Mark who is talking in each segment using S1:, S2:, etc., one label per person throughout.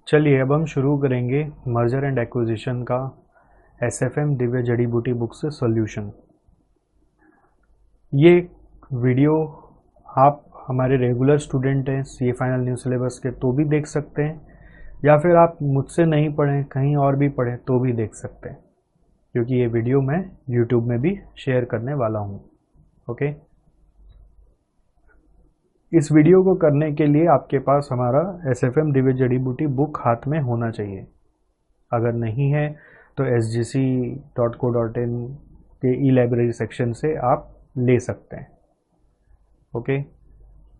S1: चलिए अब हम शुरू करेंगे मर्जर एंड एक्विजिशन का एसएफएम दिव्य जड़ी बूटी बुक से सॉल्यूशन। ये वीडियो आप हमारे रेगुलर स्टूडेंट हैं सीए फाइनल न्यू सिलेबस के तो भी देख सकते हैं, या फिर आप मुझसे नहीं पढ़ें कहीं और भी पढ़ें तो भी देख सकते हैं, क्योंकि ये वीडियो मैं यूट्यूब में भी शेयर करने वाला हूँ। ओके, इस वीडियो को करने के लिए आपके पास हमारा एसएफएम दिव्य जड़ी बूटी बुक हाथ में होना चाहिए। अगर नहीं है तो sgc.co.in के ई लाइब्रेरी सेक्शन से आप ले सकते हैं। ओके,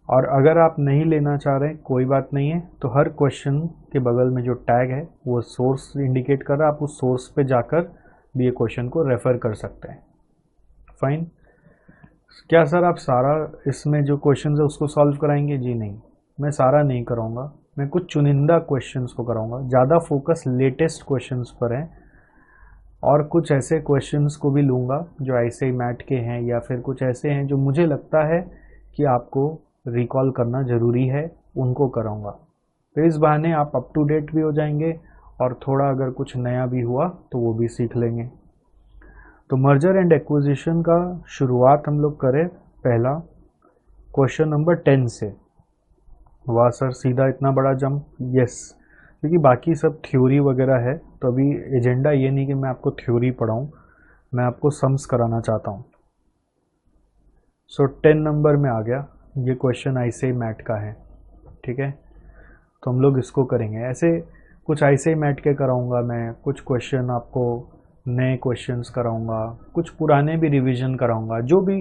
S1: और अगर आप नहीं लेना चाह रहे कोई बात नहीं है, तो हर क्वेश्चन के बगल में जो टैग है वो सोर्स इंडिकेट कर रहा है, आप उस सोर्स पे जाकर भी ये क्वेश्चन को रेफ़र कर सकते हैं। फाइन। क्या सर आप सारा इसमें जो क्वेश्चन है उसको सॉल्व कराएंगे? जी नहीं, मैं सारा नहीं कराऊंगा, मैं कुछ चुनिंदा क्वेश्चंस को कराऊंगा। ज़्यादा फोकस लेटेस्ट क्वेश्चंस पर है, और कुछ ऐसे क्वेश्चंस को भी लूँगा जो ऐसे ही मैट के हैं या फिर कुछ ऐसे हैं जो मुझे लगता है कि आपको रिकॉल करना ज़रूरी है, उनको कराऊंगा। तो इस बहाने आप अप टू डेट भी हो जाएंगे और थोड़ा अगर कुछ नया भी हुआ तो वो भी सीख लेंगे। तो मर्जर एंड एक्विजिशन का शुरुआत हम लोग करें पहला क्वेश्चन नंबर 10 से। वाह सर, सीधा इतना बड़ा जंप? यस, क्योंकि बाकी सब थ्योरी वगैरह है, तो अभी एजेंडा ये नहीं कि मैं आपको थ्योरी पढ़ाऊँ, मैं आपको सम्स कराना चाहता हूँ। सो 10 नंबर में आ गया, ये क्वेश्चन ऐसे ही मैट का है, ठीक है। तो हम लोग इसको करेंगे ऐसे, कुछ ऐसे ही मैट के कराऊंगा मैं, कुछ क्वेश्चन आपको नए क्वेश्चंस कराऊंगा, कुछ पुराने भी रिवीजन कराऊंगा, जो भी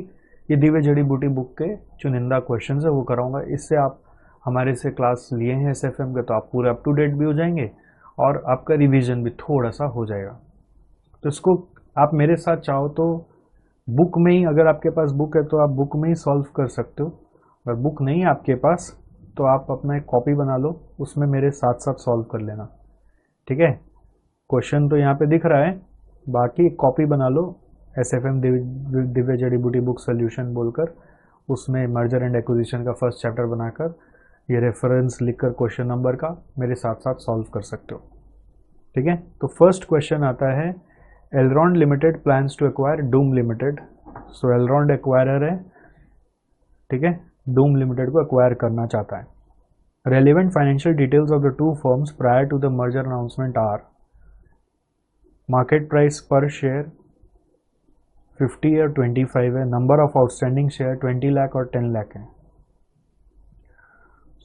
S1: ये दिव्य जड़ी बूटी बुक के चुनिंदा क्वेश्चंस है वो कराऊंगा। इससे आप हमारे से क्लास लिए हैं एसएफएम के, तो आप पूरे अप टू डेट भी हो जाएंगे और आपका रिवीजन भी थोड़ा सा हो जाएगा। तो इसको आप मेरे साथ चाहो तो बुक में ही, अगर आपके पास बुक है तो आप बुक में ही सॉल्व कर सकते हो, अगर बुक नहीं है आपके पास तो आप अपना एक कॉपी बना लो, उसमें मेरे साथ साथ सॉल्व कर लेना, ठीक है। क्वेश्चन तो यहाँ पे दिख रहा है, बाकी एक कॉपी बना लो एसएफएम दिव्य जड़ी बूटी बुक सोल्यूशन बोलकर, उसमें मर्जर एंड एक्विजिशन का फर्स्ट चैप्टर बनाकर ये रेफरेंस लिखकर क्वेश्चन नंबर का मेरे साथ साथ सॉल्व कर सकते हो, ठीक है। तो फर्स्ट क्वेश्चन आता है, Elron Limited plans to acquire Doom Limited. So Elron acquirer है, ठीक है, डूम लिमिटेड को एक्वायर करना चाहता है। Relevant financial details of the two firms prior to the merger announcement are market price पर शेयर 50 और 25 है, number of outstanding share 20 lakh और 10 लाख है।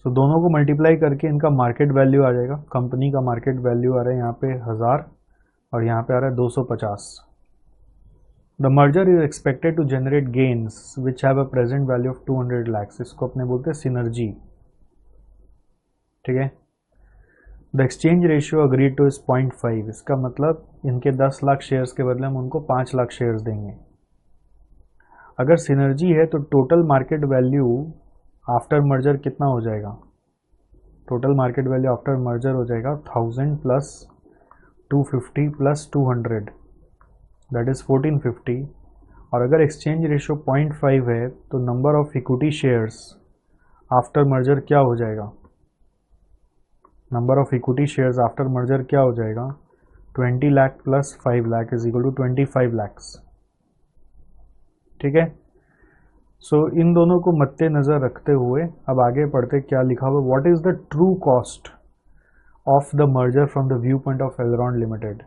S1: सो दोनों को मल्टीप्लाई करके इनका मार्केट वैल्यू आ जाएगा। कंपनी का मार्केट वैल्यू आ रहा है यहाँ पे 1000 और यहाँ पे आ रहा है 250। The merger is expected to generate gains which have a present value of 200 lakhs. इसको अपने बोलते हैं सिनर्जी, ठीक है। The exchange ratio agreed to is 0.5। इसका मतलब इनके 10 लाख शेयर्स के बदले हम उनको 5 लाख शेयर्स देंगे। अगर सिनर्जी है तो total market value after merger कितना हो जाएगा? Total market value after merger हो जाएगा 1000 प्लस 250 प्लस 200, दैट इज 1450। और अगर एक्सचेंज रेशियो 0.5 है तो number of equity shares after merger क्या हो जाएगा? Number of equity shares after merger क्या हो जाएगा? 20 lakh plus 5 lakh is equal to 25 lakhs, ठीक है। सो इन दोनों को मद्देनजर रखते हुए अब आगे पढ़ते क्या लिखा हुआ, what is the true cost of the merger from the view point of Elron limited.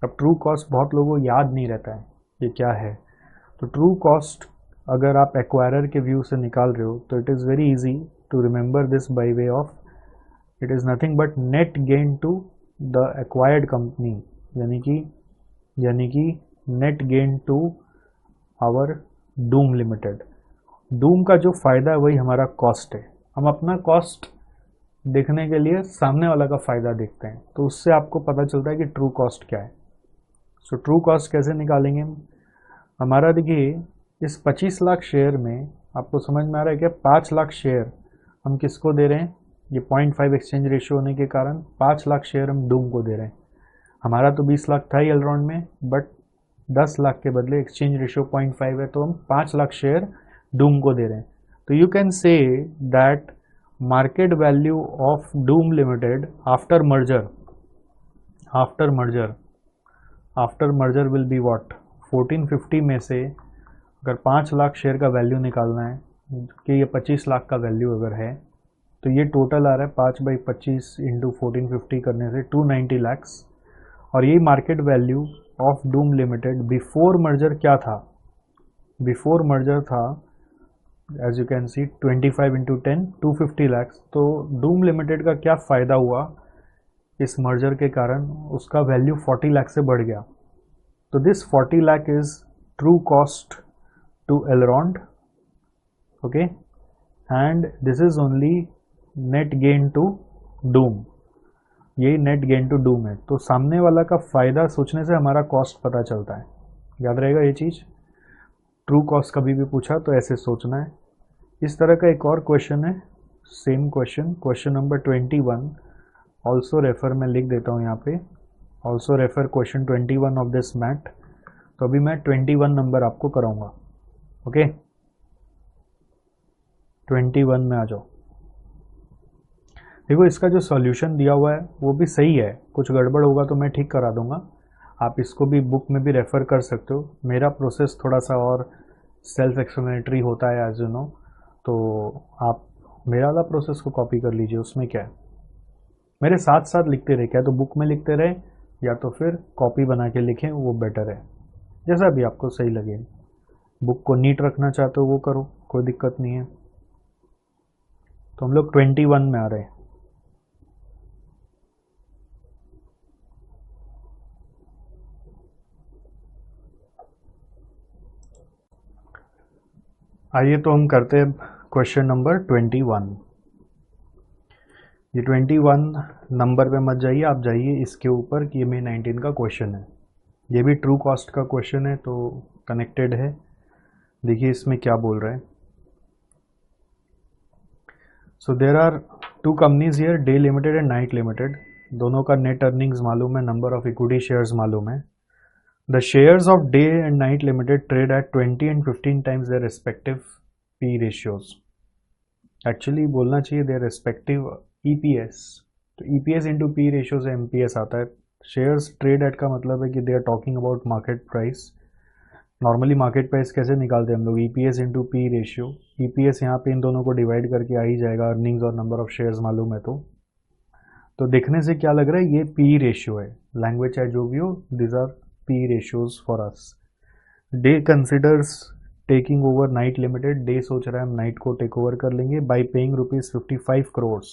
S1: अब ट्रू कॉस्ट बहुत लोगों को याद नहीं रहता है ये क्या है। तो ट्रू कॉस्ट अगर आप एक्वायरर के व्यू से निकाल रहे हो तो it is very easy to remember this by way of, it is nothing but net gain to the acquired company, यानी कि net gain to our Doom Limited. Doom का जो फ़ायदा है वही हमारा कॉस्ट है। हम अपना कॉस्ट देखने के लिए सामने वाला का फ़ायदा देखते हैं, तो उससे आपको पता चलता है कि ट्रू कॉस्ट क्या है। सो ट्रू कॉस्ट कैसे निकालेंगे हमारा, देखिए इस 25 लाख शेयर में आपको समझ में आ रहा है क्या, 5 लाख शेयर हम किसको दे रहे हैं? ये 0.5 एक्सचेंज रेशियो होने के कारण 5 लाख शेयर हम डूम को दे रहे हैं। हमारा तो 20 लाख था ही एलरॉन में, बट 10 लाख के बदले एक्सचेंज रेशियो 0.5 है तो हम 5 लाख शेयर डूम को दे रहे हैं। तो you can say that market value of Doom limited after merger, after merger will be what, 1450 में से अगर 5 लाख शेयर का वैल्यू निकालना है कि ये 25 लाख का वैल्यू अगर है तो ये टोटल आ रहा है 5/25 इंटू 1450 करने से 290 लैक्स। और ये market value of Doom Limited before merger क्या था, बिफोर मर्जर था as you can see 25 into 10 250 lakhs. तो डूम लिमिटेड का क्या फ़ायदा हुआ इस मर्जर के कारण, उसका वैल्यू 40 लाख से बढ़ गया। तो this 40 lakh is true cost to Elrond, okay, and this is only net gain to Doom, यही नेट गेन टू डूम है। तो सामने वाला का फ़ायदा सोचने से हमारा कॉस्ट पता चलता है, याद रहेगा ये चीज़। ट्रू कॉस्ट कभी भी पूछा तो ऐसे सोचना है। इस तरह का एक और क्वेश्चन है, same question, question number 21, also refer मैं लिख देता हूँ यहाँ पे, also refer question 21 of this math. तो अभी मैं 21 नंबर आपको कराऊंगा, ओके। 21 में आ जाओ। देखो इसका जो सॉल्यूशन दिया हुआ है वो भी सही है, कुछ गड़बड़ होगा तो मैं ठीक करा दूंगा। आप इसको भी बुक में भी रेफ़र कर सकते हो। मेरा प्रोसेस थोड़ा सा और सेल्फ एक्सप्लेनेटरी होता है एज यू नो, तो आप मेरा वाला प्रोसेस को कॉपी कर लीजिए, उसमें क्या है। मेरे साथ साथ लिखते रहे, क्या तो बुक में लिखते रहे या तो फिर कॉपी बना के लिखें, वो बेटर है, जैसा भी आपको सही लगे। बुक को नीट रखना चाहते हो वो करो, कोई दिक्कत नहीं है। तो हम लोग 21 में आ रहे हैं। आइए तो हम करते हैं क्वेश्चन नंबर 21। ये 21 नंबर पे मत जाइए, आप जाइए इसके ऊपर कि ये मे 19 का क्वेश्चन है। ये भी ट्रू कॉस्ट का क्वेश्चन है तो कनेक्टेड है। देखिए इसमें क्या बोल रहे हैं। So there are two companies here, day limited and night limited. दोनों का नेट अर्निंग्स मालूम है, नंबर ऑफ इक्विटी शेयर्स मालूम है। The shares of Day and Night Limited trade at 20 and 15 times their respective P ratios. Actually बोलना चाहिए their respective EPS। तो EPS into P ratio से MPS आता है। Shares trade at का मतलब है कि they are talking about market price। Normally market price कैसे निकालते हैं हम लोग, EPS into P ratio। EPS यहाँ पे इन दोनों को डिवाइड करके आ ही जाएगा, अर्निंग्स और नंबर ऑफ शेयर्स मालूम है तो देखने से क्या लग रहा है, ये P रेशियो है। लैंग्वेज चाहे जो भी हो, these are P ratios for us। Day considers taking over Night Limited। Day सोच रहा है हम नाइट को टेक ओवर कर लेंगे by paying ₹55 crores,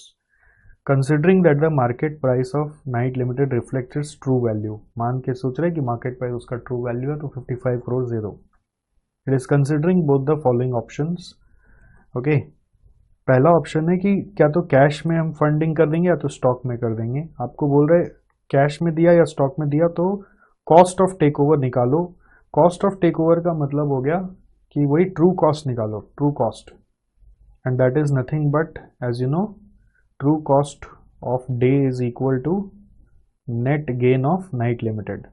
S1: considering that the market price of Night Limited reflects its true value। मान के सोच रहे हैं कि मार्केट प्राइस उसका ट्रू वैल्यू है तो 55 crores दे दो। It is considering both the following options, okay। पहला ऑप्शन है कि क्या तो कैश में हम फंडिंग कर देंगे या तो स्टॉक में कर देंगे। आपको बोल रहे कैश में दिया या स्टॉक में दिया तो कॉस्ट ऑफ टेक ओवर निकालो। कॉस्ट ऑफ टेक ओवर का मतलब हो गया कि वही ट्रू कॉस्ट निकालो, true cost, and that is nothing but as you know true cost of Day is equal to net gain of Night Limited,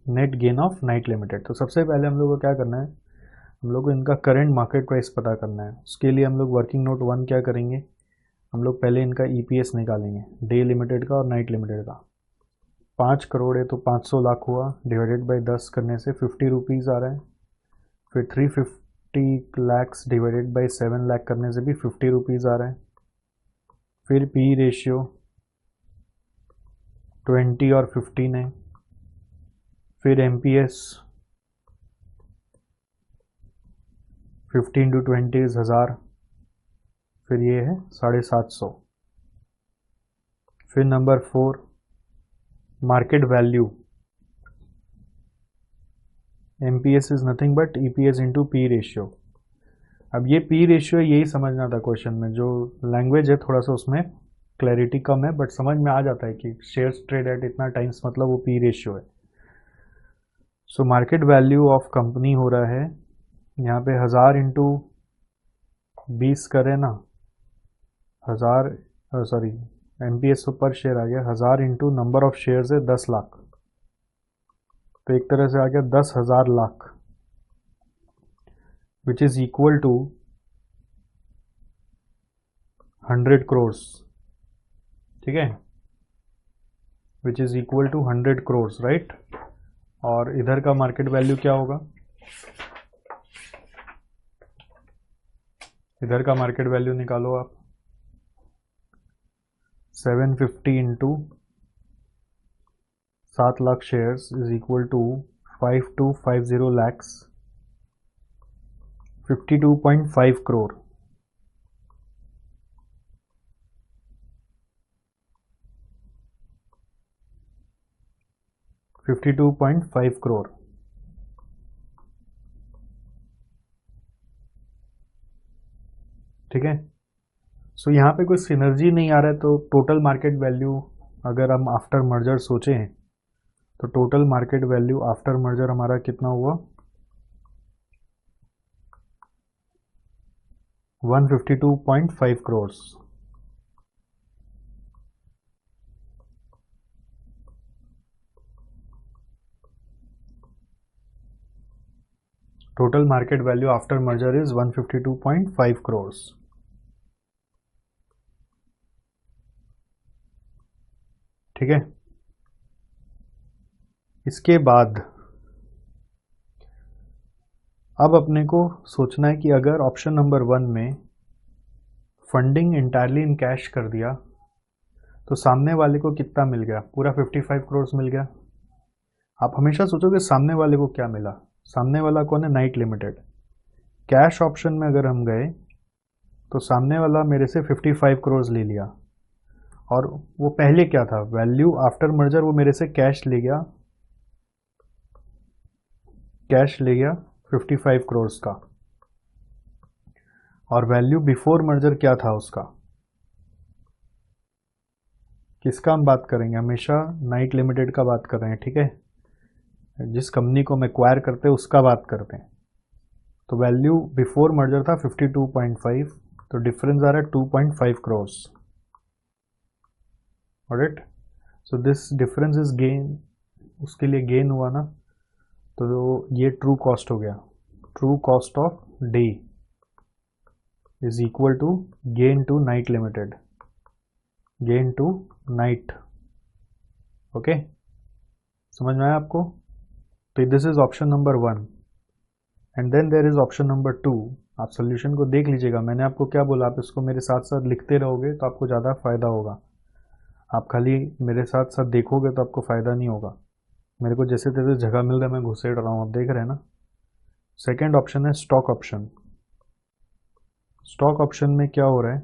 S1: net gain of Night Limited. तो सबसे पहले हम लोग को क्या करना है, हम लोग को इनका करंट मार्केट प्राइस पता करना है। उसके लिए हम लोग वर्किंग नोट 1 क्या करेंगे, हम लोग पहले इनका EPS निकालेंगे, डे लिमिटेड का और नाइट लिमिटेड का। 5 करोड़ है तो 500 लाख हुआ, डिवाइडेड बाई 10 करने से 50 रुपीज़ आ रहा है। फिर 350 लैक्स डिवाइडेड बाई 7 लाख करने से भी 50 रुपीज़ आ रहा है। फिर P रेशियो 20 और 15 है। फिर MPS 15 to 20 इज 1000। फिर ये है 750। फिर number 4 market value, MPS is nothing but EPS into P ratio. अब ये P रेशियो यही समझना था क्वेश्चन में, जो लैंग्वेज है थोड़ा सा उसमें क्लैरिटी कम है बट समझ में आ जाता है कि शेयर्स ट्रेड एट इतना टाइम्स मतलब वो P रेशियो है। So market value of company हो रहा है यहाँ पे 1000 इंटू 20 करें ना, 1000 सॉरी MPS तो पर शेयर आ गया, 1000 इंटू नंबर ऑफ शेयर्स है 10 लाख, तो एक तरह से आ गया 10,000 lakh, which is equal to 100 crores, ठीक है, which is equal to 100 crores, right. और इधर का मार्केट वैल्यू क्या होगा, इधर का मार्केट वैल्यू निकालो आप। 750 into 7 lakh shares is equal to 5250 lakhs, 52.5 crore। $52.5 crore, ठीक है। सो यहाँ पे कोई सिनर्जी नहीं आ रहा है, तो टोटल मार्केट वैल्यू अगर हम आफ्टर मर्जर सोचें तो total market value after merger हमारा कितना हुआ, 152.5 crores। Total market value after merger is 152.5 crores, ठीक है। इसके बाद अब अपने को सोचना है कि अगर ऑप्शन नंबर 1 में फंडिंग इंटायरली इन कैश कर दिया तो सामने वाले को कितना मिल गया, पूरा 55 करोड़ मिल गया। आप हमेशा सोचोगे सामने वाले को क्या मिला, सामने वाला कौन है, नाइट लिमिटेड। कैश ऑप्शन में अगर हम गए तो सामने वाला मेरे से 55 करोड़ ले लिया, और वो पहले क्या था, वैल्यू आफ्टर मर्जर वो मेरे से कैश ले गया, कैश ले गया 55 करोड़ का, और वैल्यू बिफोर मर्जर क्या था उसका, किसका हम बात करेंगे, हमेशा नाइट लिमिटेड का बात कर रहे हैं, ठीक है। जिस कंपनी को हम एक्वायर करते हैं उसका बात करते हैं। तो वैल्यू बिफोर मर्जर था 52.5, तो डिफरेंस आ रहा है 2.5 crore, alright. So this difference is gain, उसके लिए गेन हुआ ना, तो ये ट्रू कॉस्ट हो गया। True cost of Day is equal to gain to Night Limited, gain to Night, okay, समझ में आया आपको। तो this is option number 1 and then there is option number 2। आप सोल्यूशन को देख लीजिएगा, मैंने आपको क्या बोला, आप इसको मेरे साथ साथ लिखते रहोगे तो आपको ज़्यादा फायदा होगा। आप खाली मेरे साथ साथ देखोगे तो आपको फायदा नहीं होगा। मेरे को जैसे तैसे जगह मिल रहा है, मैं घुसेड़ रहा हूँ, आप देख रहे हैं ना। सेकेंड ऑप्शन है स्टॉक ऑप्शन। स्टॉक ऑप्शन में क्या हो रहा है,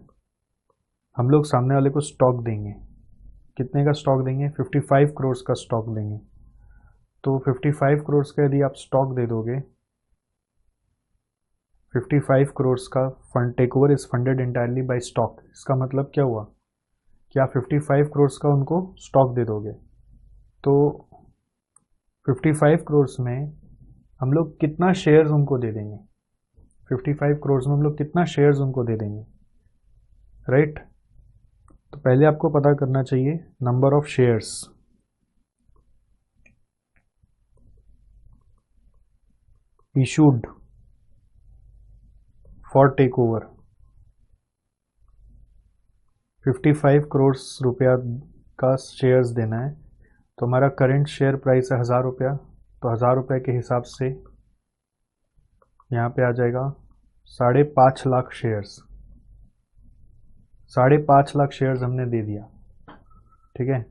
S1: हम लोग सामने वाले को स्टॉक देंगे, कितने का स्टॉक देंगे, 55 करोड़ का स्टॉक देंगे। तो 55 करोड़ का यदि आप स्टॉक दे दोगे, 55 करोड़ का fund takeover is funded entirely by stock. इसका मतलब क्या हुआ कि आप 55 करोड़ का उनको स्टॉक दे दोगे। तो 55 करोड़ में हम लोग कितना शेयर्स उनको दे देंगे, 55 करोड़ में हम लोग कितना शेयर्स उनको दे देंगे, राइट। तो पहले आपको पता करना चाहिए number of shares. Issued for takeover 55 crore रुपया का शेयर्स देना है। तो हमारा करंट शेयर प्राइस है 1000 रुपया, तो 1000 रुपये के हिसाब से यहाँ पे आ जाएगा 5.5 लाख शेयर्स। 5.5 लाख शेयर्स हमने दे दिया, ठीक है।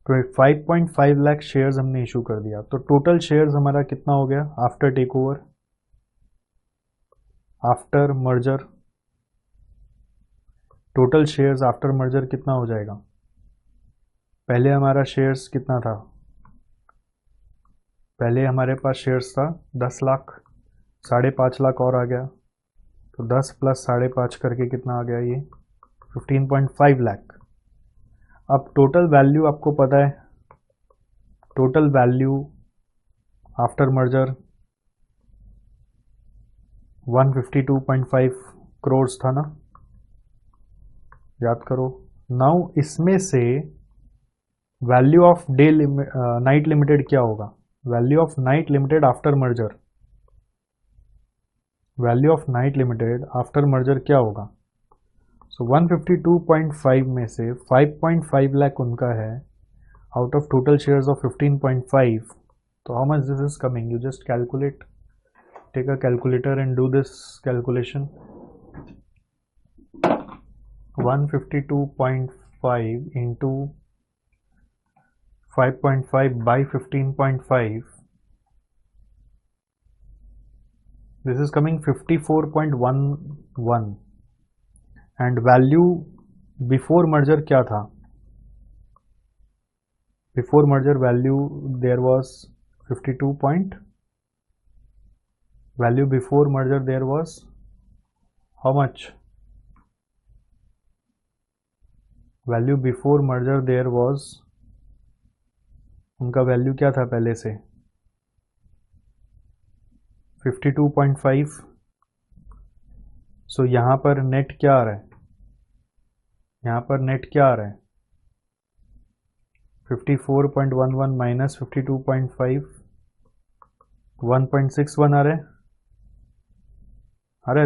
S1: तो 5.5 लाख शेयर्स हमने इशू कर दिया। तो टोटल शेयर्स हमारा कितना हो गया after takeover, after merger, total shares after merger कितना हो जाएगा। पहले हमारा शेयर्स कितना था, पहले हमारे पास शेयर्स था 10 लाख, 5.5 लाख और आ गया, तो 10 प्लस 5.5 करके कितना आ गया, ये 15.5 लाख। अब टोटल वैल्यू आपको पता है, total value after merger 152.5 crore था ना, याद करो। नाउ इसमें से value of day night limited क्या होगा, value of Night limited after merger, value of Night limited after merger क्या होगा। सो 152.5 में से 5.5 लाख उनका है out of total shares of 15.5. तो how much this is coming? You just calculate, take a calculator and do this calculation. 152.5 into 5.5 by 15.5, this is coming 54.11. and value before merger क्या था? Before merger value there was 52 point, value before merger there was how much? Value before merger there was, उनका value क्या था पहले से? 52.5. सो यहाँ पर net क्या आ रहा है? यहाँ पर नेट क्या आ रहा है? 54.11 माइनस 52.5, 1.61 आ रहा है.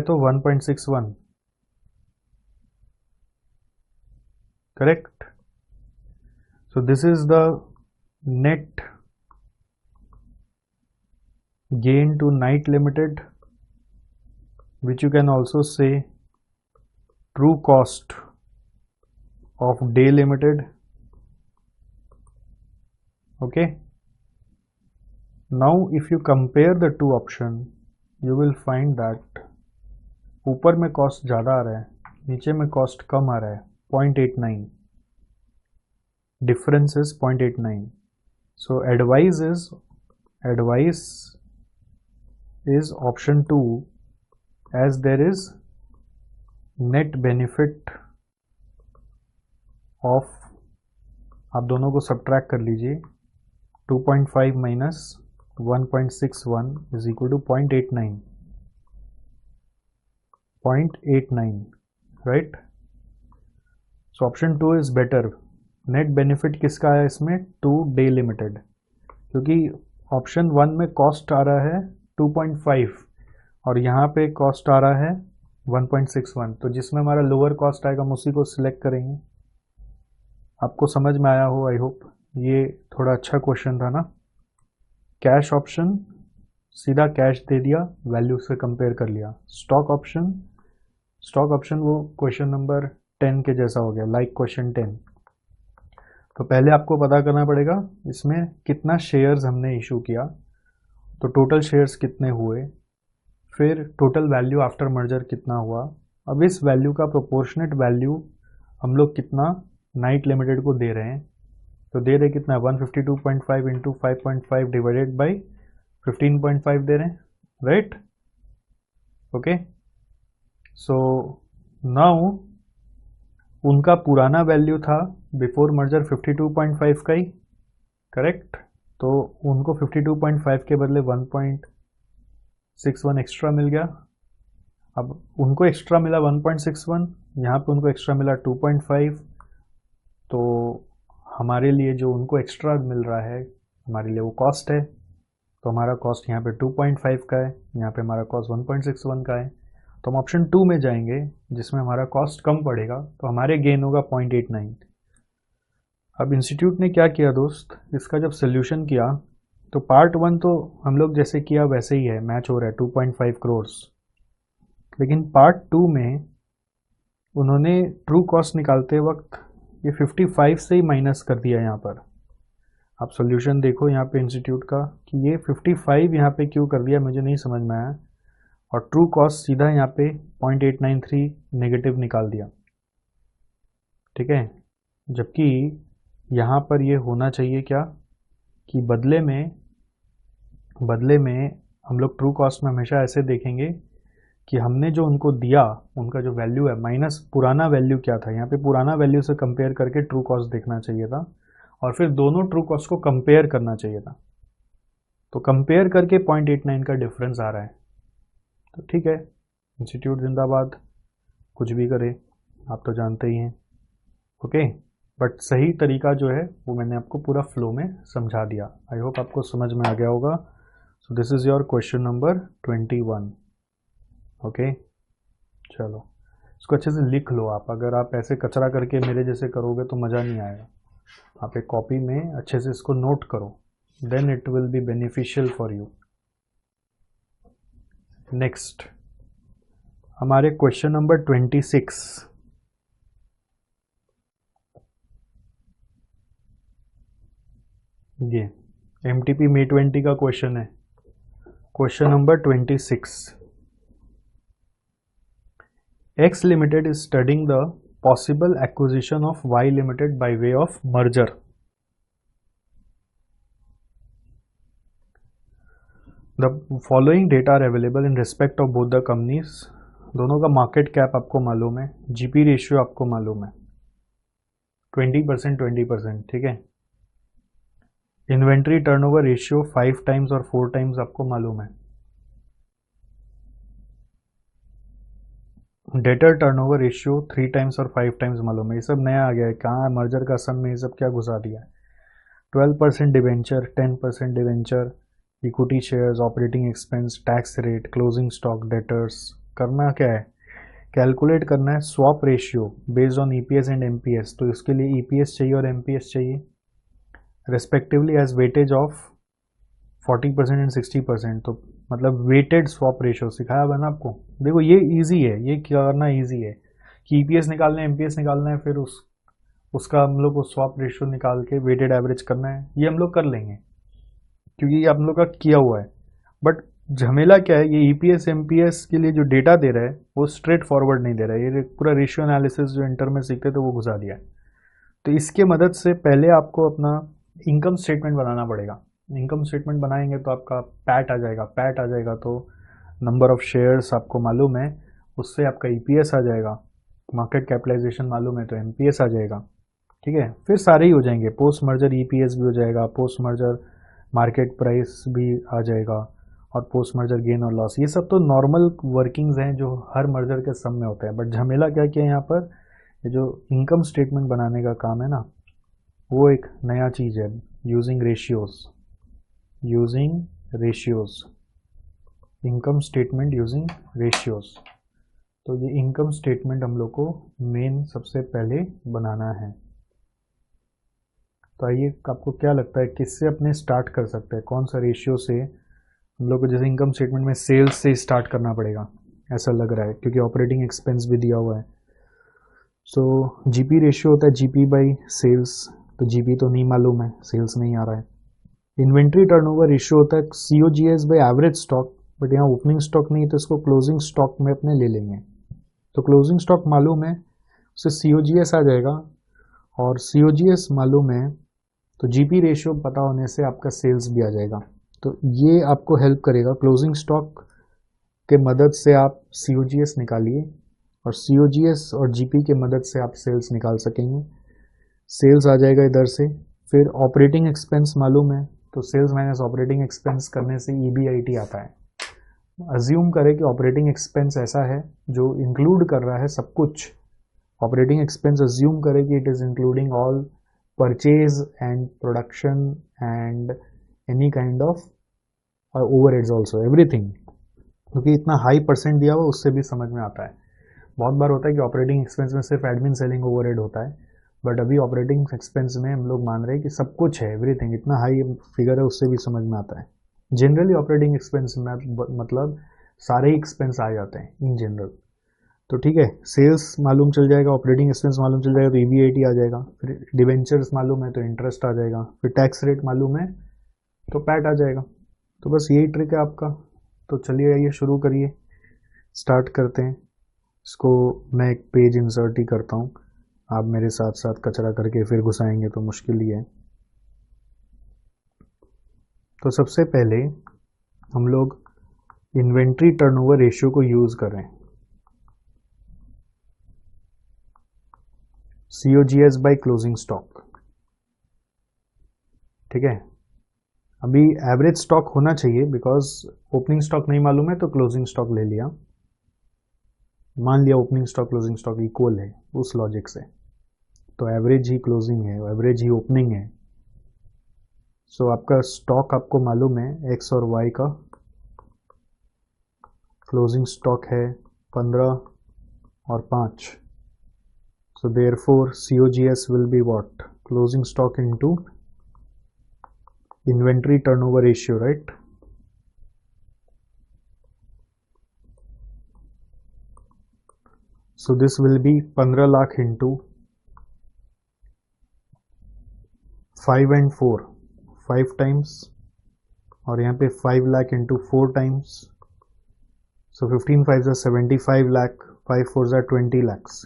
S1: तो 1.61 correct. So this is the net gain to Knight Limited, which you can also say true cost of Day Limited. Okay, now if you compare the two option, you will find that ऊपर में cost ज़्यादा आ रहा है, नीचे में cost कम आ रहा है, 0.89. difference is 0.89. So advice is option 2, as there is net benefit of, आप दोनों को सब्ट्रैक्ट कर लीजिए, 2.5 minus 1.61 is equal to 0.89, right. So option 2 is better. Net benefit किसका है इसमें? टू डे लिमिटेड, क्योंकि ऑप्शन 1 में कॉस्ट आ रहा है 2.5 और यहाँ पे कॉस्ट आ रहा है 1.61. तो जिसमें हमारा लोअर कॉस्ट आएगा हम उसी को सिलेक्ट करेंगे. आपको समझ में आया हो, आई होप. ये थोड़ा अच्छा क्वेश्चन था ना. कैश ऑप्शन सीधा कैश दे दिया, वैल्यू से कंपेयर कर लिया. स्टॉक ऑप्शन वो क्वेश्चन नंबर 10 के जैसा हो गया, लाइक क्वेश्चन 10. तो पहले आपको पता करना पड़ेगा इसमें कितना शेयर्स हमने इशू किया, तो टोटल शेयर्स कितने हुए, फिर टोटल वैल्यू आफ्टर मर्जर कितना हुआ. अब इस वैल्यू का प्रोपोर्शनेट वैल्यू हम लोग कितना नाइट लिमिटेड को दे रहे हैं, तो दे रहे कितना? 152.5 इंटू 5.5 डिवाइडेड बाई 15.5 दे रहे हैं, राइट. ओके, सो नाउ उनका पुराना वैल्यू था बिफोर मर्जर 52.5 का ही, करेक्ट. तो उनको 52.5 के बदले 1.61 एक्स्ट्रा मिल गया. अब उनको एक्स्ट्रा मिला 1.61, यहाँ पे उनको एक्स्ट्रा मिला 2.5. तो हमारे लिए जो उनको एक्स्ट्रा मिल रहा है हमारे लिए वो कॉस्ट है. तो हमारा कॉस्ट यहाँ पे 2.5 का है, यहाँ पे हमारा कॉस्ट 1.61 का है. तो हम ऑप्शन 2 में जाएंगे जिसमें हमारा कॉस्ट कम पड़ेगा, तो हमारे गेन होगा 0.89. अब इंस्टीट्यूट ने क्या किया दोस्त, इसका जब सोल्यूशन किया तो पार्ट 1 तो हम लोग जैसे किया वैसे ही है, मैच हो रहा है 2.5 करोड़. लेकिन पार्ट 2 में उन्होंने ट्रू कॉस्ट निकालते वक्त ये 55 से ही माइनस कर दिया. यहाँ पर आप सोल्यूशन देखो यहाँ पे इंस्टीट्यूट का कि ये 55 यहाँ पे क्यों कर दिया मुझे नहीं समझ में आया, और ट्रू कॉस्ट सीधा यहाँ पे 0.893 नेगेटिव निकाल दिया. ठीक है, जबकि यहाँ पर ये होना चाहिए क्या कि बदले में हम लोग ट्रू कॉस्ट में हमेशा ऐसे देखेंगे कि हमने जो उनको दिया उनका जो वैल्यू है माइनस पुराना वैल्यू क्या था. यहाँ पे पुराना वैल्यू से कंपेयर करके ट्रू कॉस्ट देखना चाहिए था और फिर दोनों ट्रू कॉस्ट को कंपेयर करना चाहिए था. तो कंपेयर करके 0.89 का डिफरेंस आ रहा है. तो ठीक है, इंस्टीट्यूट जिंदाबाद, कुछ भी करे आप तो जानते ही हैं. ओके, बट सही तरीका जो है वो मैंने आपको पूरा फ्लो में समझा दिया. आई होप आपको समझ में आ गया होगा. So this is your question number 21. Okay, चलो इसको अच्छे से लिख लो आप। अगर आप ऐसे कचरा करके मेरे जैसे करोगे तो मज़ा नहीं आएगा। आप एक कॉपी में अच्छे से इसको नोट करो, then it will be beneficial for you. Next हमारे क्वेश्चन नंबर 26। ये MTP May 20 का क्वेश्चन है। Question number 26। X Limited is studying the possible acquisition of Y Limited by way of merger. The following data are available in respect of both the companies. दोनों का market cap आपको मालूम है, GP ratio आपको मालूम है, 20% 20%, ठीक है। इन्वेंट्री टर्नओवर रेशियो 5 टाइम्स और 4 टाइम्स आपको मालूम है। डेटर टर्नओवर रेशियो 3 टाइम्स और 5 टाइम्स मालूम है। ये सब नया आ गया है, कहाँ मर्जर का सम में ये सब क्या घुसा दिया है। 12% debenture, 10% debenture, equity shares, operating expense, tax rate, closing stock, debtors. करना क्या है, कैलकुलेट करना है swap ratio based on EPS and MPS. तो इसके लिए ईपीएस चाहिए और एमपीएस चाहिए respectively as weightage of 40% and 60%। तो मतलब वेटेड स्वैप रेशियो सिखाया हुआ ना आपको। देखो ये इजी है, ये करना इजी है कि ईपीएस निकालना है, एमपीएस निकालना है, फिर उसका हम लोग को स्वैप रेशियो निकाल के वेटेड एवरेज करना है। ये हम लोग कर लेंगे क्योंकि ये हम लोग का किया हुआ है। बट झमेला क्या है, ये ईपीएस एमपीएस के लिए जो डेटा दे रहा है वो स्ट्रेट फॉरवर्ड नहीं दे रहा है। ये पूरा रेशियो एनालिसिस जो इंटर में सीखते थे वो घुसा दिया है। तो इसके मदद से पहले आपको अपना इनकम स्टेटमेंट बनाना पड़ेगा। इनकम स्टेटमेंट बनाएंगे तो आपका पैट आ जाएगा। पैट आ जाएगा तो नंबर ऑफ शेयर्स आपको मालूम है, उससे आपका ईपीएस आ जाएगा। मार्केट कैपिटलाइजेशन मालूम है तो एमपीएस आ जाएगा, ठीक है। फिर सारे ही हो जाएंगे, पोस्ट मर्जर ईपीएस भी हो जाएगा, पोस्ट मर्जर मार्केट प्राइस भी आ जाएगा, और पोस्ट मर्जर गेन और लॉस। ये सब तो नॉर्मल वर्किंग्स हैं जो हर मर्जर के सम में होते हैं। बट झमेला क्या किया यहाँ पर, ये जो इनकम स्टेटमेंट बनाने का काम है ना, वो एक नया चीज़ है, using ratios. Using ratios, income statement using ratios. तो ये इनकम स्टेटमेंट हम लोग को मेन सबसे पहले बनाना है। तो आइए, आपको क्या लगता है किससे अपने स्टार्ट कर सकते हैं, कौन सा रेशियो से हम लोग को। जैसे इनकम स्टेटमेंट में सेल्स से स्टार्ट करना पड़ेगा ऐसा लग रहा है, क्योंकि ऑपरेटिंग एक्सपेंस भी दिया हुआ है। सो जीपी रेशियो होता है जीपी बाई सेल्स, तो जीपी तो नहीं मालूम है, सेल्स नहीं आ रहा है। इन्वेंट्री टर्नओवर रेशियो होता है COGS by average stock, but यहाँ ओपनिंग स्टॉक नहीं है तो इसको क्लोजिंग स्टॉक में अपने ले लेंगे। तो क्लोजिंग स्टॉक मालूम है, उससे सीओजीएस आ जाएगा, और सीओजीएस मालूम है तो जीपी रेशियो पता होने से आपका सेल्स भी आ जाएगा। तो ये आपको हेल्प करेगा। क्लोजिंग स्टॉक के मदद से आप सीओजीएस निकालिए, और सीओजीएस और जीपी के मदद से आप सेल्स निकाल सकेंगे। सेल्स आ जाएगा इधर से। फिर ऑपरेटिंग एक्सपेंस मालूम है, तो सेल्स माइनस ऑपरेटिंग एक्सपेंस करने से ईबीआईटी आता है। अज्यूम करें कि ऑपरेटिंग एक्सपेंस ऐसा है जो इंक्लूड कर रहा है सब कुछ। ऑपरेटिंग एक्सपेंस अज्यूम करें कि it is including all purchase and production and any kind of overheads also, everything. क्योंकि इतना हाई परसेंट दिया हुआ, उससे भी समझ में आता है। बहुत बार होता है कि ऑपरेटिंग एक्सपेंस में सिर्फ एडमिन सेलिंग ओवरहेड होता है, बट अभी ऑपरेटिंग एक्सपेंस में हम लोग मान रहे हैं कि सब कुछ है, एवरीथिंग। इतना हाई फिगर है, उससे भी समझ में आता है। जनरली ऑपरेटिंग एक्सपेंस में मतलब सारे ही एक्सपेंस आ जाते हैं इन जनरल। तो ठीक है, सेल्स मालूम चल जाएगा, ऑपरेटिंग एक्सपेंस मालूम चल जाएगा तो ईबीआईटी आ जाएगा। फिर डिवेंचर्स मालूम है तो इंटरेस्ट आ जाएगा। फिर टैक्स रेट मालूम है तो पैट आ जाएगा। तो बस यही ट्रिक है आपका। तो चलिए, आइए शुरू करिए, स्टार्ट करते हैं इसको। मैं एक पेज इंसर्ट ही करता हूँ, आप मेरे साथ साथ कचरा करके फिर घुसाएंगे तो मुश्किल ही है। तो सबसे पहले हम लोग इन्वेंट्री टर्नओवर रेशियो को यूज कर रहे हैं, सीओजीएस बाय क्लोजिंग स्टॉक, ठीक है। अभी एवरेज स्टॉक होना चाहिए, बिकॉज ओपनिंग स्टॉक नहीं मालूम है तो क्लोजिंग स्टॉक ले लिया। मान लिया opening stock closing stock equal है उस लॉजिक से, तो एवरेज ही क्लोजिंग है, एवरेज ही ओपनिंग है। सो आपका स्टॉक आपको मालूम है एक्स और वाई का। क्लोजिंग स्टॉक है 15, और 5. So therefore COGS will be what? Closing stock into inventory turnover ratio, right? So this will be 15 lakh into 5 and 4, 5 times, और यहाँ पे 5 lakh into 4 times. So 15 5s are 75 lakh, 5 4s are 20 lakhs.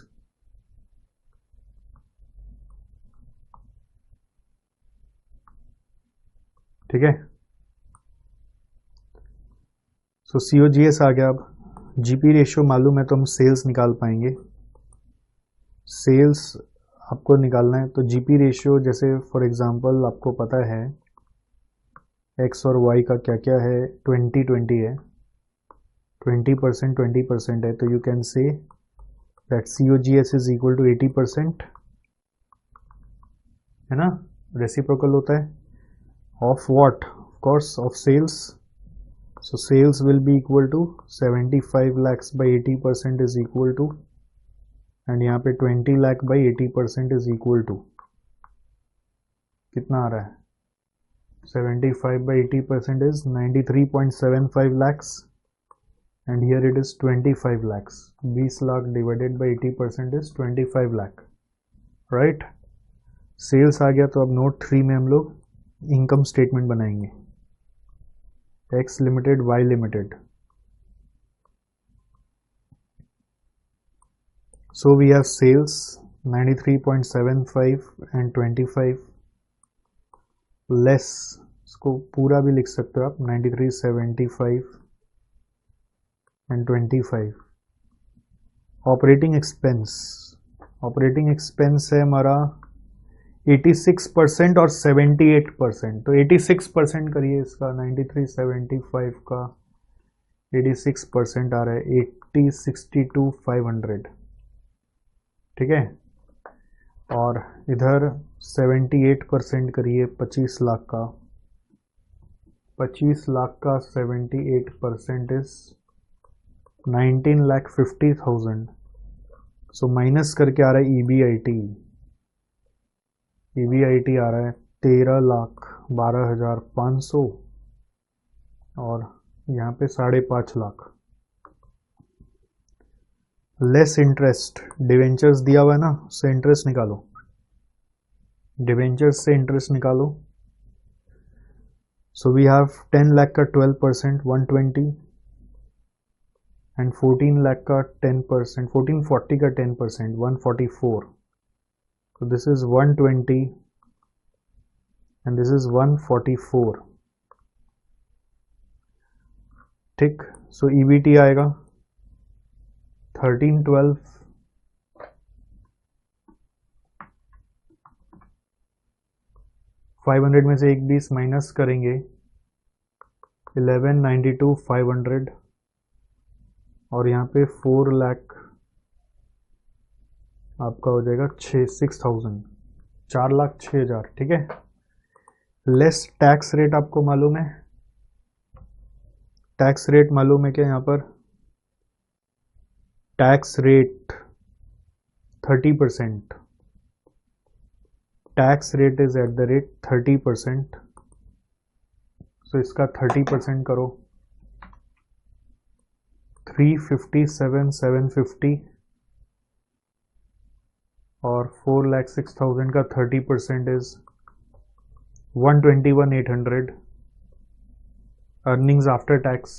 S1: ठीक है. So COGS आ गया. अब GP ratio मालूम है तो हम सेल्स निकाल पाएंगे. सेल्स आपको निकालना है तो GP रेशियो जैसे फॉर एग्जांपल आपको पता है X और Y का क्या क्या है, 20-20 है, 20% 20% है, तो you can say that COGS is equal to 80%, है ना, रेसिप्रोकल होता है of what, of course of sales. So sales will be equal to 75 lakhs by 80% is equal to, and यहाँ पे 20 lakh by 80% is equal to कितना आ रहा है, 75 by 80% is 93.75 lakhs, and here it is 25 lakhs. 20 lakh divided by 80% is 25 lakh, right? Sales आ गया. तो अब note 3 में हम लोग इनकम स्टेटमेंट बनाएंगे. X limited, Y limited. So we have sales 93.75 and 25 less, इसको पूरा भी लिख सकते हो आप, 93.75 and 25. Operating expense, operating expense है हमारा 86% और 78%. तो 86% करिए इसका, 93.75 का 86% आ रहा है 80,62,500. ठीक है. और इधर 78% करिए 25 लाख का, 25 लाख का 78% इज 19,50,000. सो माइनस करके आ रहा है EBIT. EBIT आ रहा है 13,12,500 और यहाँ पे 5.5 लाख. लेस इंटरेस्ट, डिवेंचर्स दिया हुआ है ना, उससे इंटरेस्ट निकालो, डिवेंचर्स से इंटरेस्ट निकालो. सो वी हैव 10 लाख का 12% 120, एंड 14 लाख का 10%, 1440 का 10% 144. So this is 120 and this is 144. ठीक. सो EBT आएगा 1312, 500 में से 120 माइनस करेंगे 1192,500, और यहाँ पे 4 लाख आपका हो जाएगा 6,000, 4,06,000. ठीक है. लेस टैक्स रेट आपको मालूम है, टैक्स रेट मालूम है क्या, यहाँ पर tax rate 30%, tax rate is at the rate 30%. सो इसका 30% करो, 357,750, और 4,06,000 का 30% इज 121,800. Earnings after tax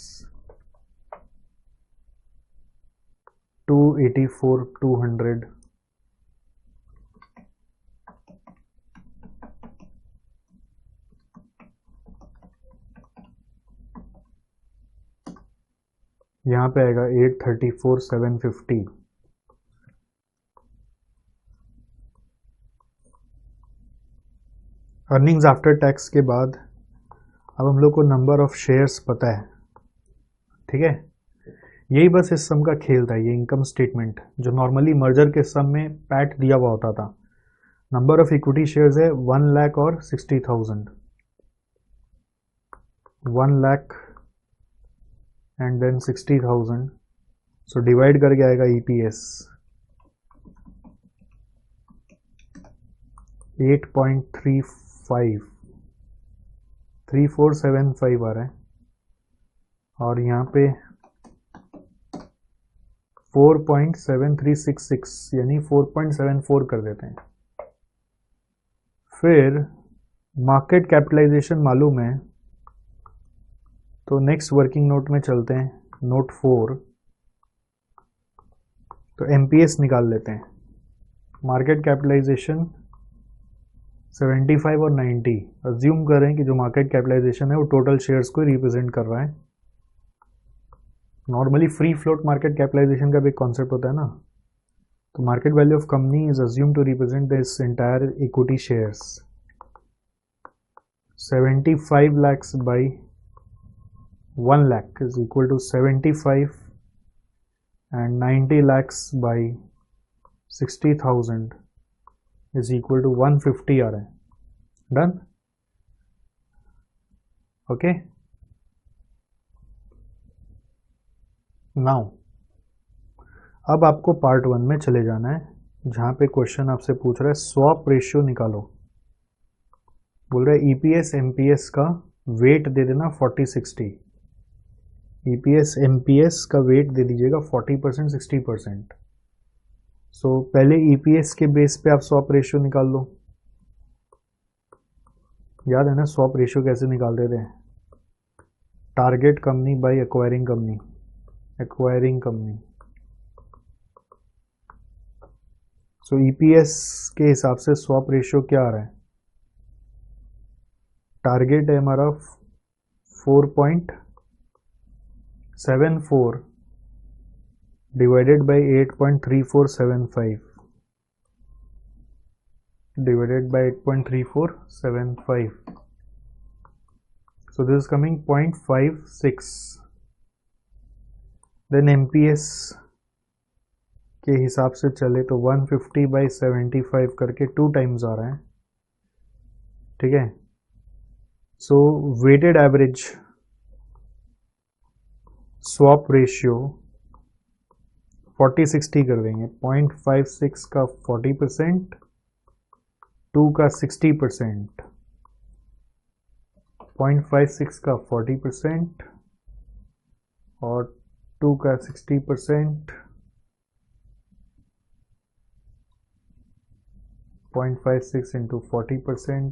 S1: 284,200. यहाँ पे आएगा 834,750. अर्निंग्स आफ्टर टैक्स के बाद अब हम लोग को नंबर ऑफ शेयर्स पता है. ठीक है. यही बस इस सम का खेल था, ये इनकम स्टेटमेंट जो नॉर्मली मर्जर के सम में पैट दिया हुआ होता था. नंबर ऑफ इक्विटी शेयर्स है 1 लाख और 60,000, 1 lakh and then 60,000. So divide करके आएगा EPS 8.35 3475 आ रहा है, और यहाँ पे 4.7366 यानी 4.74 कर देते हैं। फिर मार्केट कैपिटलाइजेशन मालूम है, तो नेक्स्ट वर्किंग नोट में चलते हैं, नोट 4। तो MPS निकाल लेते हैं। मार्केट कैपिटलाइजेशन 75 और 90, अज्यूम करें कि जो मार्केट कैपिटलाइजेशन है वो टोटल शेयर्स को रिप्रेजेंट कर रहा है। Normally free float market capitalization का भी कॉन्सेप्ट होता है ना, तो market value of company is assume to represent this entire equity shares. 75 lakhs by 1 lakh is equal to 75, and 90 lakhs by 60,000 is equal to 150 आ रहा है। Done, okay. नाउ अब आपको पार्ट 1 में चले जाना है, जहां पे क्वेश्चन आपसे पूछ रहा है स्वैप रेशियो निकालो। बोल रहा है EPS MPS का वेट दे देना 40-60। EPS MPS का वेट दे दीजिएगा 40% 60%। सो पहले EPS के बेस पे आप स्वैप रेशियो निकाल लो। याद है ना स्वैप रेशियो कैसे निकालते थे? Target company by acquiring company, acquiring company. So EPS के हिसाब से स्वैप रेशियो क्या आ रहा है? टारगेट है हमारा 4.74 divided by 8.3475 divided by 8.3475. So this is coming 0.56. Then MPS के हिसाब से चले तो 150 by 75 करके 2 times आ रहा है, ठीक है। सो वेटेड एवरेज स्वैप रेशियो 40-60 कर देंगे। 0.56 का 40%, 2 का 60%, 0.56 का 40% और 2 का 60%, 0.56 into 40%,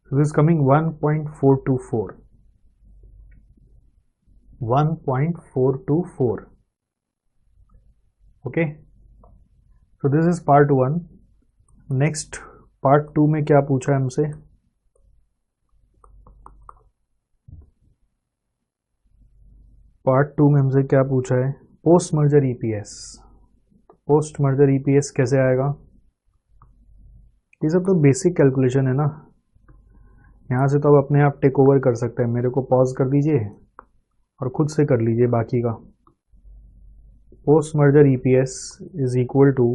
S1: so this is coming 1.424. 1.424. Okay, so this is part 1. Next part 2 में क्या पूछा है हमसे? पार्ट 2 में हमसे क्या पूछा है? Post merger EPS। Post merger EPS कैसे आएगा? ये सब तो बेसिक कैलकुलेशन है ना, यहाँ से तो आप अपने आप टेक ओवर कर सकते हैं। मेरे को पॉज कर दीजिए और खुद से कर लीजिए बाकी का। Post merger EPS is equal to,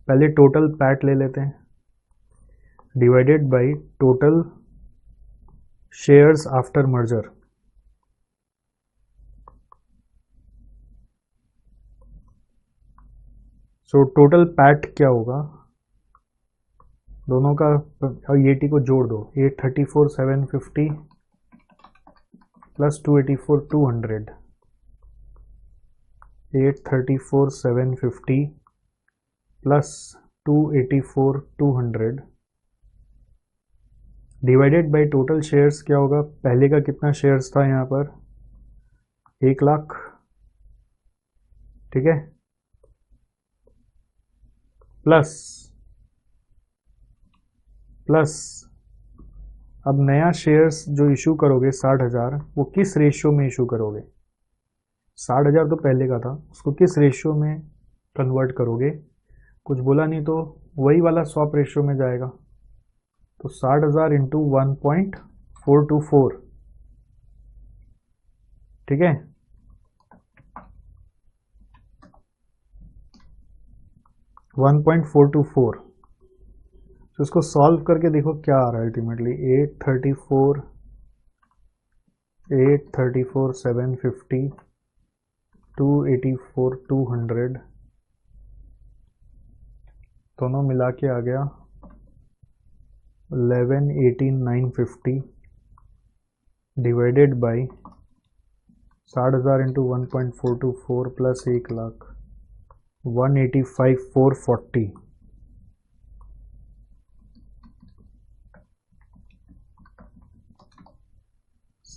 S1: पहले टोटल पैट ले लेते हैं, divided by total shares after merger. So total PAT क्या होगा? दोनों का और EAT को जोड़ दो, 834,750 plus 284,200, 834,750 plus 284,200 divided by total shares क्या होगा? पहले का कितना शेयर्स था यहाँ पर? 1 लाख, ठीक है, प्लस अब नया शेयर्स जो इशू करोगे 60,000, वो किस रेशियो में इशू करोगे? 60,000 तो पहले का था, उसको किस रेशियो में कन्वर्ट करोगे? कुछ बोला नहीं तो वही वाला स्वैप रेशियो में जाएगा। तो 60,000 इंटू 1.424, ठीक है। 1.424। तो इसको सॉल्व करके देखो क्या आ रहा है अल्टीमेटली। 834 750 284 200 दोनों मिला के आ गया 11 18 950 divided by 60,000 into 1.424 plus 1 lakh 185 440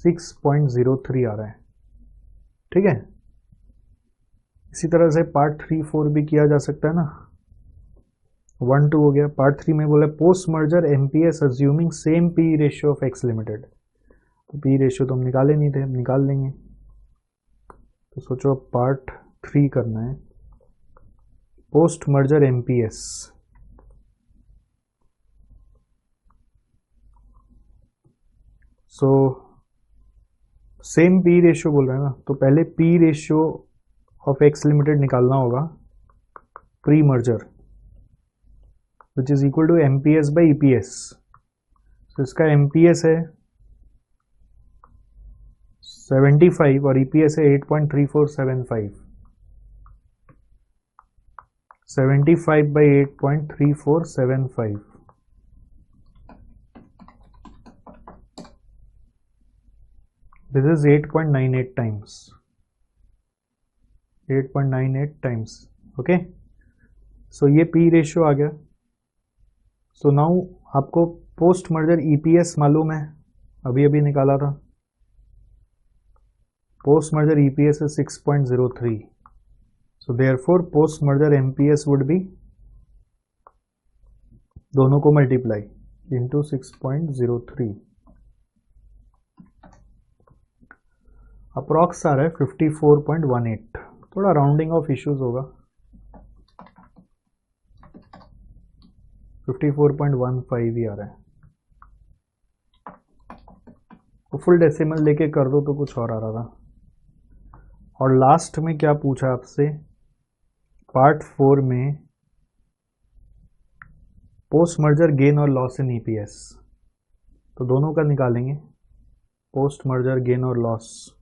S1: 6.03 आ रहा है। ठीक है, इसी तरह से पार्ट 3 4 भी किया जा सकता है ना। 1 2 हो गया। पार्ट 3 में बोला post merger MPS assuming same P ratio of X limited. तो पी रेशियो तो हम निकाले नहीं थे, निकाल लेंगे। तो सोचो पार्ट 3 करना है, post merger MPS. So same P ratio बोल रहे हैं ना, तो पहले P ratio of X limited निकालना होगा pre merger, which is equal to MPS by EPS. तो इसका एमपीएस है 75 और ईपीएस है 8.3475। 75 by 8.3475 this is 8.98 times. 8.98 times. Okay, so ये पी रेशियो आ गया। सो नाउ आपको पोस्ट मर्जर ईपीएस मालूम है, अभी अभी निकाला था। Post merger EPS is 6.03, so therefore post merger MPS would be, दोनों को मल्टीप्लाई इंटू 6.03, अप्रॉक्स आ रहा है 54.18। थोड़ा राउंडिंग ऑफ इश्यूज होगा, 54.15 ही आ रहा है। तो फुल डेसिमल लेके कर दो तो कुछ और आ रहा था। और लास्ट में क्या पूछा आपसे, पार्ट 4 में पोस्ट मर्जर गेन और लॉस इन ईपीएस। तो दोनों का निकालेंगे, पोस्ट मर्जर गेन और लॉस।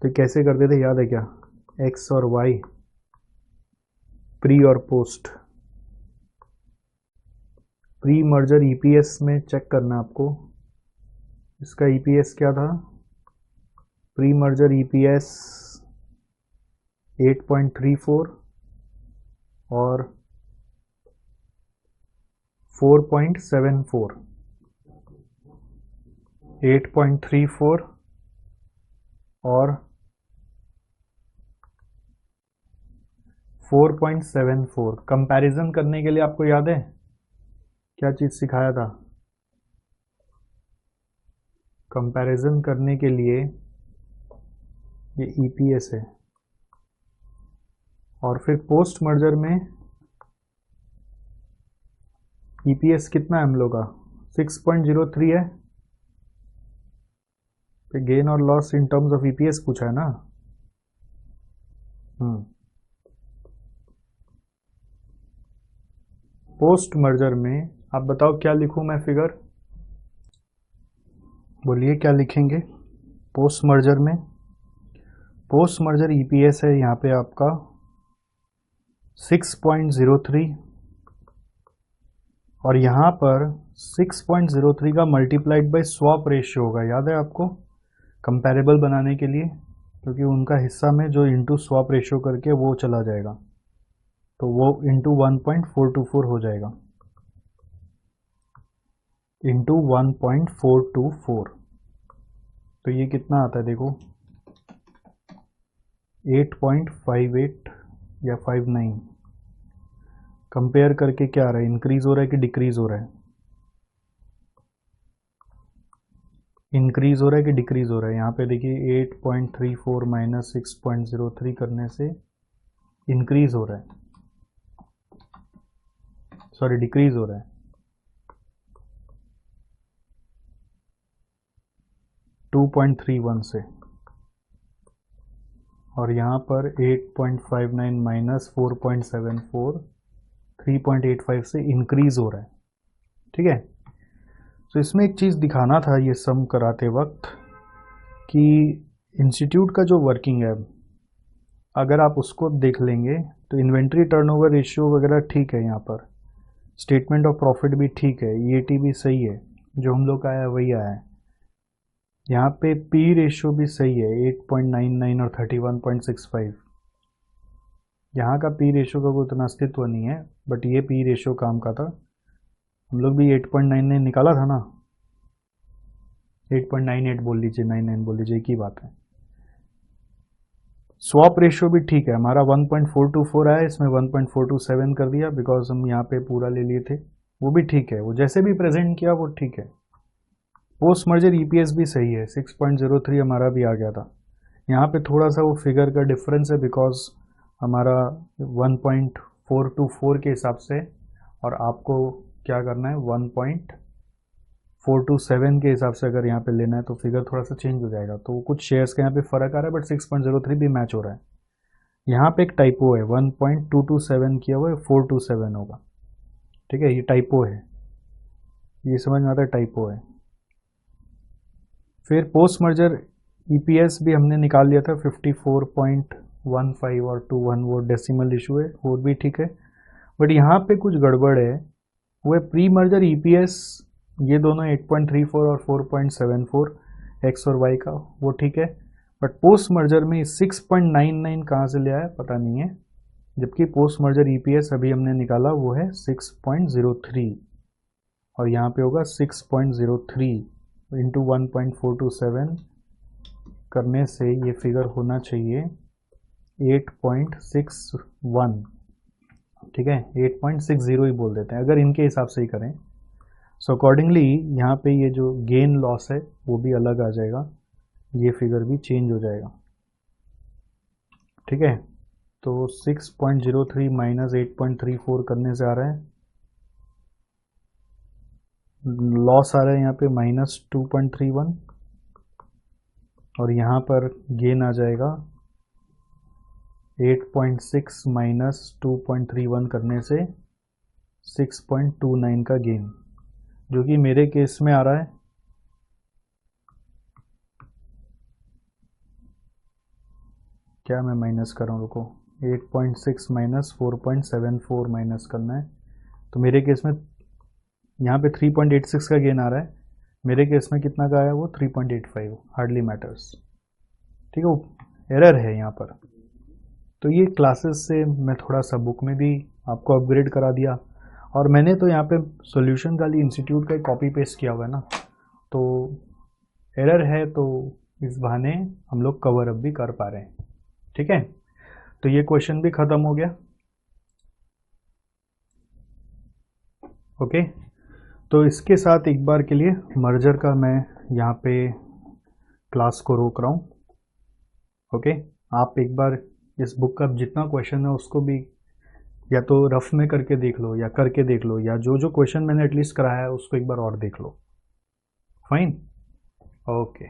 S1: तो कैसे करते थे याद है क्या, एक्स और वाई, प्री और पोस्ट। प्री मर्जर ईपीएस में चेक करना आपको, इसका ईपीएस क्या था, प्री मर्जर ईपीएस 8.34 और 4.74। 8.34 और 4.74। कंपैरिजन करने के लिए आपको याद है क्या चीज सिखाया था, कंपैरिजन करने के लिए ये ईपीएस है। और फिर पोस्ट मर्जर में ईपीएस कितना है हम लोग का, 6.03 है। तो गेन और loss in terms of EPS पूछा है ना। पोस्ट मर्जर में आप बताओ क्या लिखूं मैं फिगर, बोलिए क्या लिखेंगे पोस्ट मर्जर में। पोस्ट मर्जर ईपीएस है यहाँ पे आपका 6.03 और यहाँ पर 6.03 का मल्टीप्लाइड बाय स्वैप रेशियो होगा, याद है आपको, कंपैरेबल बनाने के लिए, क्योंकि उनका हिस्सा में जो इंटू स्वैप रेशियो करके वो चला जाएगा, तो वो इंटू 1.424 हो जाएगा, इंटू 1.424। तो ये कितना आता है देखो, 8.58 या 59। कंपेयर करके क्या आ रहा है, इंक्रीज हो रहा है कि डिक्रीज हो रहा है, इंक्रीज हो रहा है कि डिक्रीज हो रहा है। यहाँ पे देखिए 8.34 माइनस 6.03 करने से इंक्रीज हो रहा है, सॉरी डिक्रीज हो रहा है। टू 2.31 से और यहाँ पर 8.59 माइनस 4.74 3.85 से इंक्रीज हो रहा है। ठीक है, तो इसमें एक चीज़ दिखाना था ये सम कराते वक्त कि इंस्टीट्यूट का जो वर्किंग है, अगर आप उसको देख लेंगे तो इन्वेंट्री टर्नओवर रेशियो वगैरह ठीक है, यहाँ पर स्टेटमेंट ऑफ प्रॉफिट भी ठीक है, ईएटी भी सही है, जो हम लोग का आया वही आया है। यहाँ पे पी रेशियो भी सही है 8.99 और 31.65। यहाँ का पी रेशियो का कोई उतना अस्तित्व नहीं है, बट ये पी रेशियो काम का था। हम लोग भी 8.99 निकाला था ना, 8.98 बोल लीजिए, 99 बोल लीजिए, एक ही बात है। स्वैप रेशियो भी ठीक है, हमारा 1.424 आया, इसमें 1.427 कर दिया बिकॉज हम यहाँ पे पूरा ले लिए थे, वो भी ठीक है, वो जैसे भी प्रेजेंट किया वो ठीक है। पोस्ट मर्जर ईपीएस भी सही है, 6.03 हमारा भी आ गया था। यहाँ पे थोड़ा सा वो फिगर का डिफरेंस है बिकॉज हमारा 1.424 के हिसाब से, और आपको क्या करना है 1.427 के हिसाब से अगर यहाँ पे लेना है तो फिगर थोड़ा सा चेंज हो जाएगा। तो कुछ शेयर्स का यहाँ पे फ़र्क आ रहा है, बट 6.03 भी मैच हो रहा है। यहाँ पे एक टाइपो है, 1.227 किया हुआ है, 427 होगा। ठीक है, ये टाइपो है, ये समझ में आता है, टाइपो है। फिर पोस्ट मर्जर ईपीएस भी हमने निकाल लिया था 54.15 और 21, वो डेसिमल इशू है, वो भी ठीक है। बट यहाँ पे कुछ गड़बड़ है, वो है प्री मर्जर ईपीएस, ये दोनों 8.34 और 4.74 एक्स और वाई का, वो ठीक है। बट पोस्ट मर्जर में 6.99 कहाँ से ले आया पता नहीं है, जबकि पोस्ट मर्जर ईपीएस अभी हमने निकाला वो है 6.03, और यहाँ पे होगा 6.03 इंटू 1.427 करने से ये फिगर होना चाहिए 8.61। ठीक है, 8.60 ही बोल देते हैं अगर इनके हिसाब से ही करें। सो अकॉर्डिंगली यहाँ पे ये जो गेन लॉस है वो भी अलग आ जाएगा, ये फिगर भी चेंज हो जाएगा। ठीक है, तो 6.03 माइनस 8.34 करने से आ रहा है, लॉस आ रहा है यहाँ पे -2.31, और यहाँ पर गेन आ जाएगा 8.6 माइनस 2.31 करने से 6.29 का गेन, जो कि मेरे केस में आ रहा है क्या, मैं माइनस कर रहा हूँ, रुको, 8.6 माइनस 4.74 माइनस करना है, तो मेरे केस में यहाँ पे 3.86 का गेन आ रहा है, मेरे केस में कितना का आया वो 3.85, हार्डली मैटर्स। ठीक है, वो एरर है यहाँ पर। तो ये क्लासेस से मैं थोड़ा सा बुक में भी आपको अपग्रेड करा दिया, और मैंने तो यहाँ पे सॉल्यूशन खाली इंस्टीट्यूट का कॉपी पेस्ट किया हुआ है ना, तो एरर है तो इस बहाने हम लोग कवर अप भी कर पा रहे हैं। ठीक है, तो ये क्वेश्चन भी ख़त्म हो गया। ओके, तो इसके साथ एक बार के लिए मर्जर का मैं यहाँ पे क्लास को रोक रहा हूँ। ओके, आप एक बार इस बुक का जितना क्वेश्चन है उसको भी या तो रफ में करके देख लो या करके देख लो, या जो जो क्वेश्चन मैंने एटलीस्ट कराया है उसको एक बार और देख लो। Fine, okay.